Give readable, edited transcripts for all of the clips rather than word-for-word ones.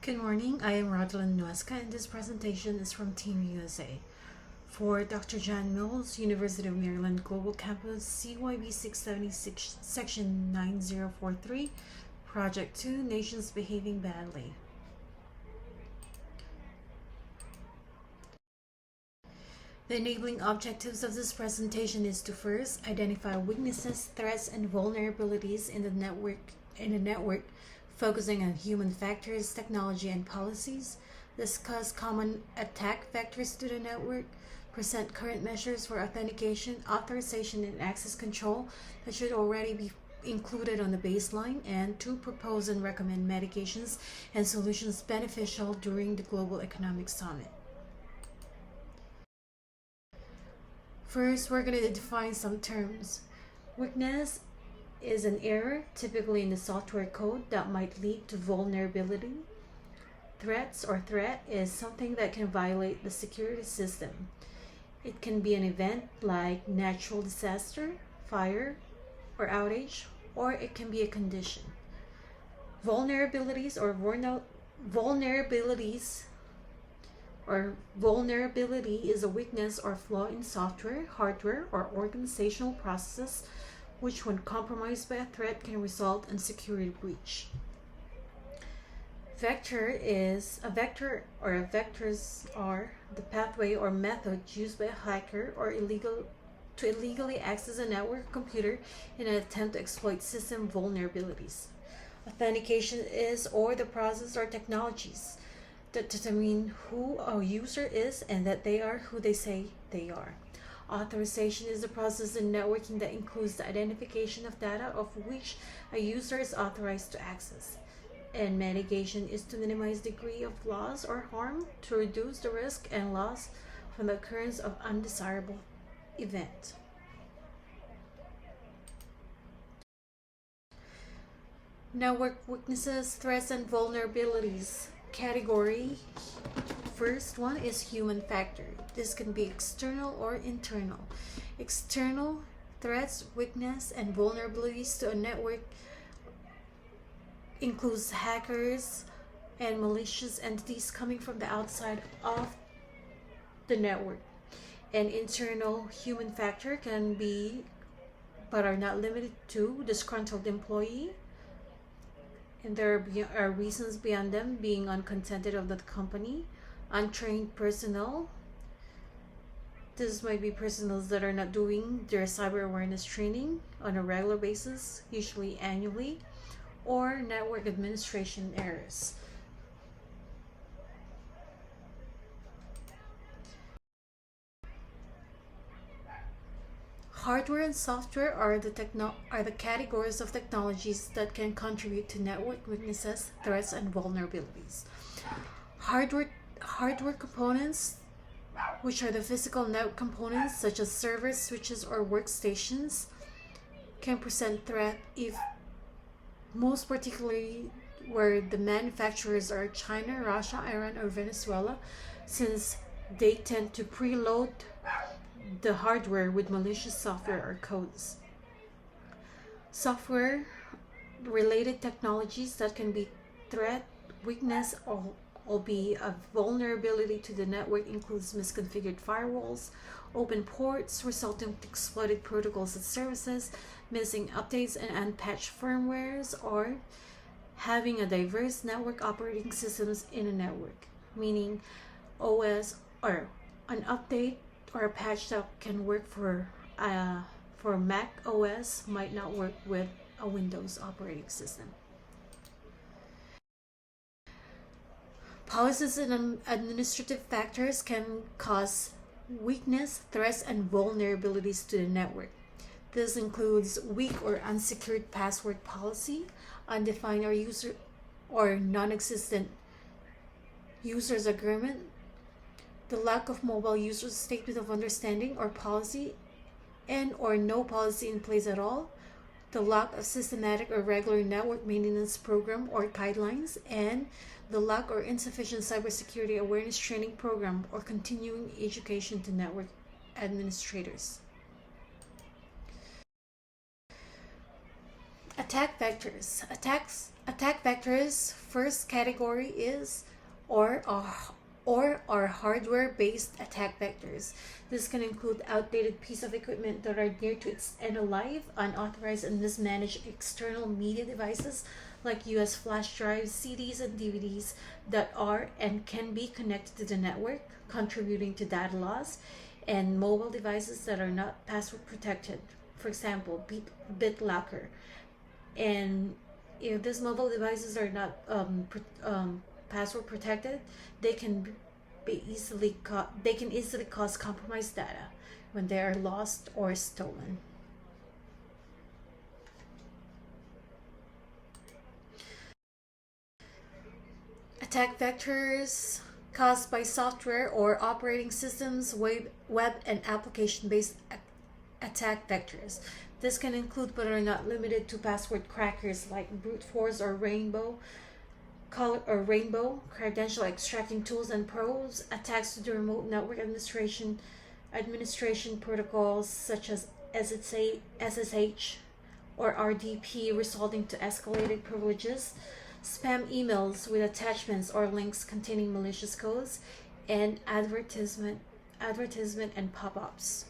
Good morning, I am Rodlin Nuesca and this presentation is from Team USA. For Dr. John Mills, University of Maryland Global Campus, CYB 676, Section 9043, Project 2, Nations Behaving Badly. The enabling objectives of this presentation is to first identify weaknesses, threats, and vulnerabilities in the network, focusing on human factors, technology, and policies, discuss common attack vectors to the network, present current measures for authentication, authorization, and access control that should already be included on the baseline, and to propose and recommend mitigations and solutions beneficial during the Global Economic Summit. First, we're going to define some terms. Weakness is an error, typically in the software code, that might lead to vulnerability. Threat is something that can violate the security system. It can be an event like natural disaster, fire, or outage, or it can be a condition. Vulnerability is a weakness or flaw in software, hardware, or organizational processes which, when compromised by a threat, can result in security breach. Vectors are the pathway or method used by a hacker or to illegally access a network computer in an attempt to exploit system vulnerabilities. Authentication is the process or technologies that determine who a user is and that they are who they say they are. Authorization is a process in networking that includes the identification of data of which a user is authorized to access. And mitigation is to minimize degree of loss or harm, to reduce the risk and loss from the occurrence of undesirable event. Network weaknesses, threats, and vulnerabilities. Category. First one is human factor. This can be external or internal. External threats, weakness, and vulnerabilities to a network includes hackers and malicious entities coming from the outside of the network. And internal human factor can be, but are not limited to, disgruntled employee, and there are reasons beyond them being uncontented of the company. Untrained personnel. This might be personnel that are not doing their cyber awareness training on a regular basis, usually annually, or network administration errors. Hardware and software are the categories of technologies that can contribute to network weaknesses, threats, and vulnerabilities. Hardware components, which are the physical network components such as servers, switches, or workstations, can present threat if most particularly where the manufacturers are China, Russia, Iran, or Venezuela, since they tend to preload the hardware with malicious software or codes. Software related technologies that can be threat, weakness, or be a vulnerability to the network includes misconfigured firewalls, open ports resulting in exploited protocols and services, missing updates and unpatched firmwares, or having a diverse network operating systems in a network, meaning OS or an update or a patch that can work for Mac OS might not work with a Windows operating system. Policies and administrative factors can cause weakness, threats, and vulnerabilities to the network. This includes weak or unsecured password policy, undefined or non-existent users agreement, the lack of mobile users statement of understanding or policy, and or no policy in place at all, the lack of systematic or regular network maintenance program or guidelines, and the lack or insufficient cybersecurity awareness training program or continuing education to network administrators. Attack vectors. Attack vectors first category is or are hardware-based attack vectors. This can include outdated pieces of equipment that are near to its end of life, unauthorized and mismanaged external media devices like US flash drives, CDs, and DVDs that are and can be connected to the network, contributing to data loss, and mobile devices that are not password protected. For example, BitLocker. And if these mobile devices are not password protected, they can they can easily cause compromised data when they are lost or stolen. Attack vectors caused by software or operating systems, web and application-based attack vectors. This can include but are not limited to password crackers like brute force or rainbow credential extracting tools and probes, attacks to the remote network administration protocols such as SSH or RDP, resulting to escalated privileges, spam emails with attachments or links containing malicious codes, and advertisement and pop-ups.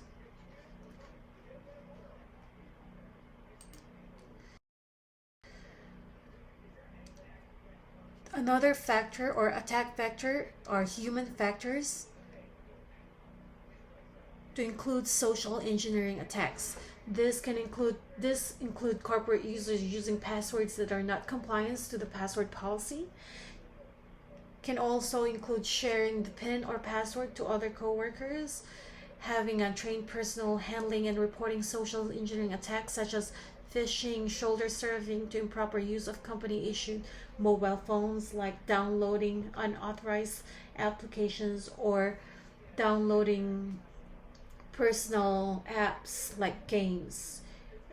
Another factor or attack vector are human factors, to include social engineering attacks. This include corporate users using passwords that are not compliant to the password policy. Can also include sharing the PIN or password to other coworkers, having untrained personnel handling and reporting social engineering attacks such as phishing, shoulder surfing, to improper use of company issued mobile phones, like downloading unauthorized applications or downloading personal apps like games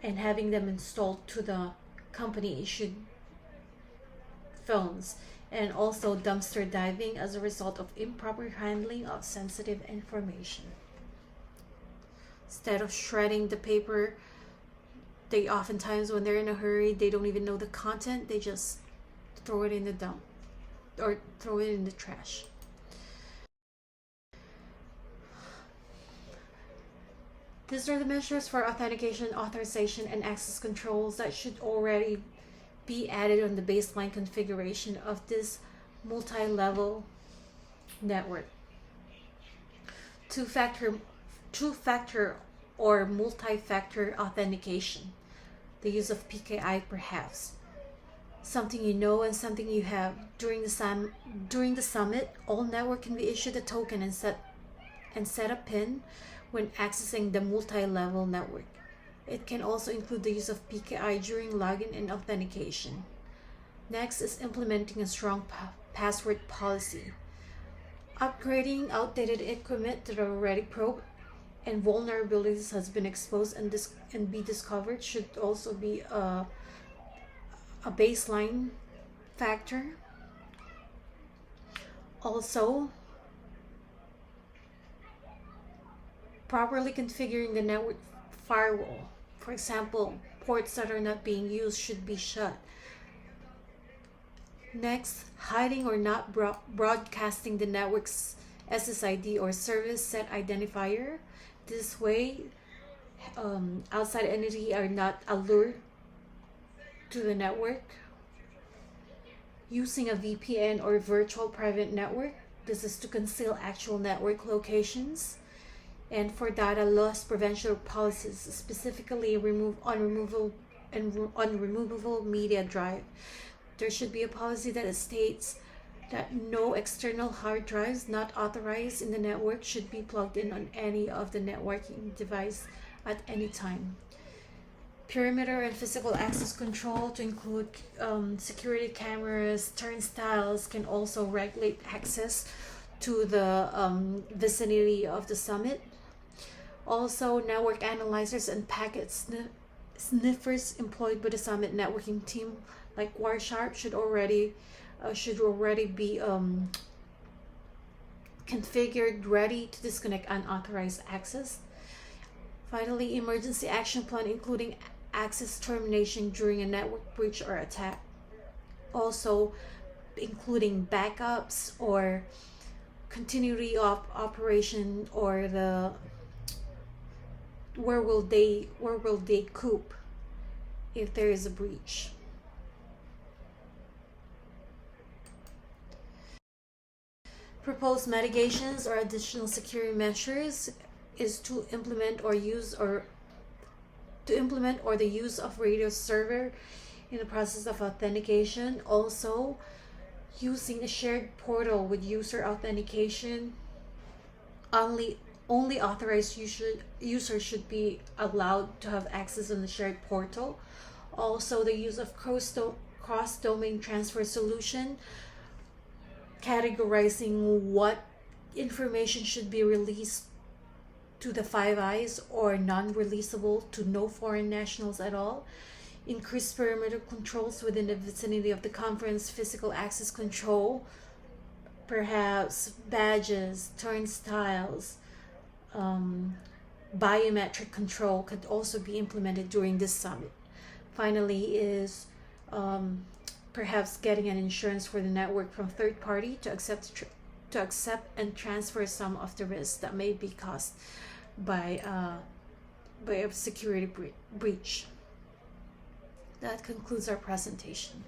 and having them installed to the company issued phones, and also dumpster diving as a result of improper handling of sensitive information. Instead of shredding the paper, they oftentimes, when they're in a hurry, they don't even know the content, they just throw it in the dump or throw it in the trash. These are the measures for authentication, authorization, and access controls that should already be added on the baseline configuration of this multi-level network. Two-factor or multi-factor authentication. The use of PKI, perhaps. Something you know and something you have. During the summit, all network can be issued a token and set a PIN when accessing the multi-level network. It can also include the use of PKI during login and authentication. Next is implementing a strong password policy. Upgrading outdated equipment that are already probed and vulnerabilities has been exposed and be discovered should also be a baseline factor. Also, properly configuring the network firewall. For example, ports that are not being used should be shut. Next, hiding or not broadcasting the network's SSID or service set identifier. This way, outside entity are not allured to the network. Using a VPN or virtual private network. This is to conceal actual network locations. And for data loss prevention policies, specifically unremovable media drive. There should be a policy that states that no external hard drives not authorized in the network should be plugged in on any of the networking device at any time. Perimeter and physical access control, to include security cameras, turnstiles, can also regulate access to the vicinity of the summit. Also, network analyzers and packet sniffers employed by the summit networking team, like Wireshark, should already be configured, ready to disconnect unauthorized access. Finally, emergency action plan, including access termination during a network breach or attack. Also, including backups or continuity of operation, or the where will they cope if there is a breach. Proposed mitigations or additional security measures is to implement or the use of radio server in the process of authentication. Also, using a shared portal with user authentication. Only authorized users should be allowed to have access on the shared portal. Also, the use of cross-domain transfer solution, categorizing what information should be released to the Five Eyes or non-releasable to no foreign nationals at all. Increased perimeter controls within the vicinity of the conference, physical access control, perhaps badges, turnstiles, biometric control could also be implemented during this summit. Finally is perhaps getting an insurance for the network from third party to accept and transfer some of the risks that may be caused by a security breach. That concludes our presentation.